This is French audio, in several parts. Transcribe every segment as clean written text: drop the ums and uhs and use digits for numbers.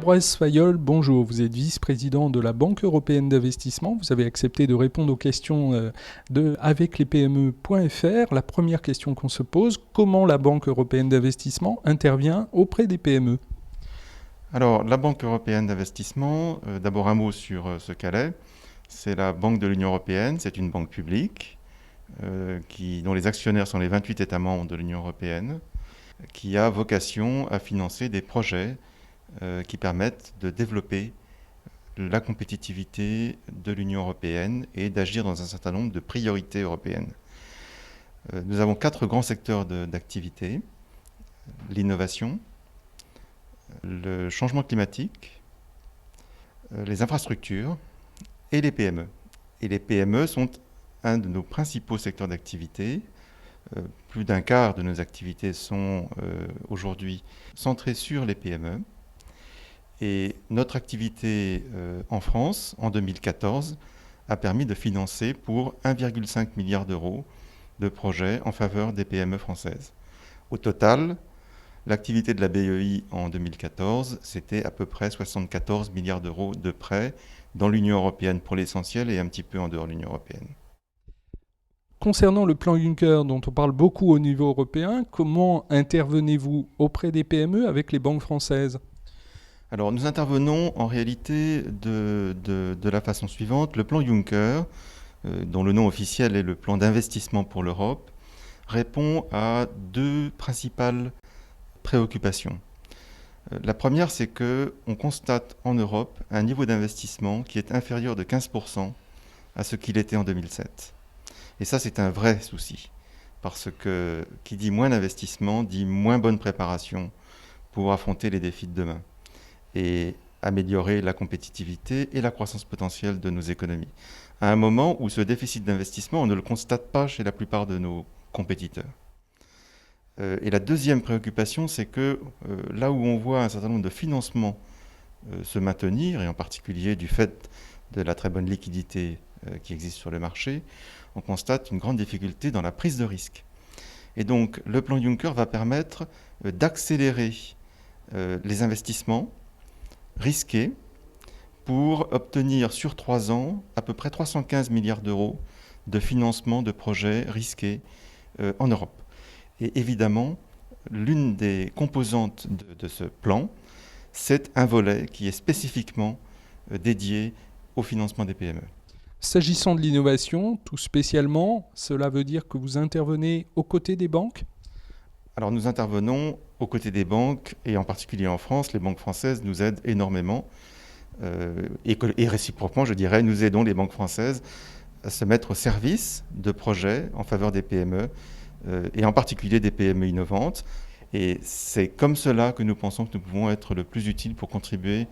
Ambroise Fayol, bonjour. Vous êtes vice-président de la Banque européenne d'investissement. Vous avez accepté de répondre aux questions de aveclespme.fr. La première question qu'on se pose, comment la Banque européenne d'investissement intervient auprès des PME? Alors, la Banque européenne d'investissement, d'abord un mot sur ce qu'elle est. C'est la Banque de l'Union européenne, c'est une banque publique dont les actionnaires sont les 28 États membres de l'Union européenne, qui a vocation à financer des projets qui permettent de développer la compétitivité de l'Union européenne et d'agir dans un certain nombre de priorités européennes. Nous avons 4 grands secteurs d'activité: l'innovation, le changement climatique, les infrastructures et les PME. Et les PME sont un de nos principaux secteurs d'activité. Plus d'un quart de nos activités sont aujourd'hui centrées sur les PME. Et notre activité en France, en 2014, a permis de financer pour 1,5 milliard d'euros de projets en faveur des PME françaises. Au total, l'activité de la BEI en 2014, c'était à peu près 74 milliards d'euros de prêts dans l'Union européenne pour l'essentiel et un petit peu en dehors de l'Union européenne. Concernant le plan Juncker dont on parle beaucoup au niveau européen, comment intervenez-vous auprès des PME avec les banques françaises ? Alors nous intervenons en réalité de la façon suivante. Le plan Juncker, dont le nom officiel est le plan d'investissement pour l'Europe, répond à 2 principales préoccupations. La première, c'est qu'on constate en Europe un niveau d'investissement qui est inférieur de 15% à ce qu'il était en 2007. Et ça, c'est un vrai souci, parce que qui dit moins d'investissement dit moins bonne préparation pour affronter les défis de demain et améliorer la compétitivité et la croissance potentielle de nos économies. À un moment où ce déficit d'investissement, on ne le constate pas chez la plupart de nos compétiteurs. Et la deuxième préoccupation, c'est que là où on voit un certain nombre de financements se maintenir, et en particulier du fait de la très bonne liquidité qui existe sur le marché, on constate une grande difficulté dans la prise de risque. Et donc le plan Juncker va permettre d'accélérer les investissements risqués pour obtenir sur 3 ans à peu près 315 milliards d'euros de financement de projets risqués en Europe. Et évidemment, l'une des composantes de ce plan, c'est un volet qui est spécifiquement dédié au financement des PME. S'agissant de l'innovation, tout spécialement, cela veut dire que vous intervenez aux côtés des banques ? Alors nous intervenons aux côtés des banques, et en particulier en France, les banques françaises nous aident énormément. Et réciproquement, je dirais, nous aidons les banques françaises à se mettre au service de projets en faveur des PME, et en particulier des PME innovantes. Et c'est comme cela que nous pensons que nous pouvons être le plus utiles pour contribuer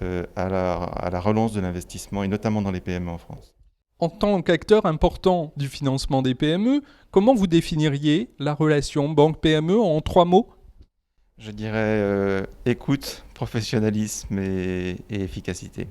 à la relance de l'investissement, et notamment dans les PME en France. En tant qu'acteur important du financement des PME, comment vous définiriez la relation banque-PME en 3 mots ? Je dirais écoute, professionnalisme et efficacité.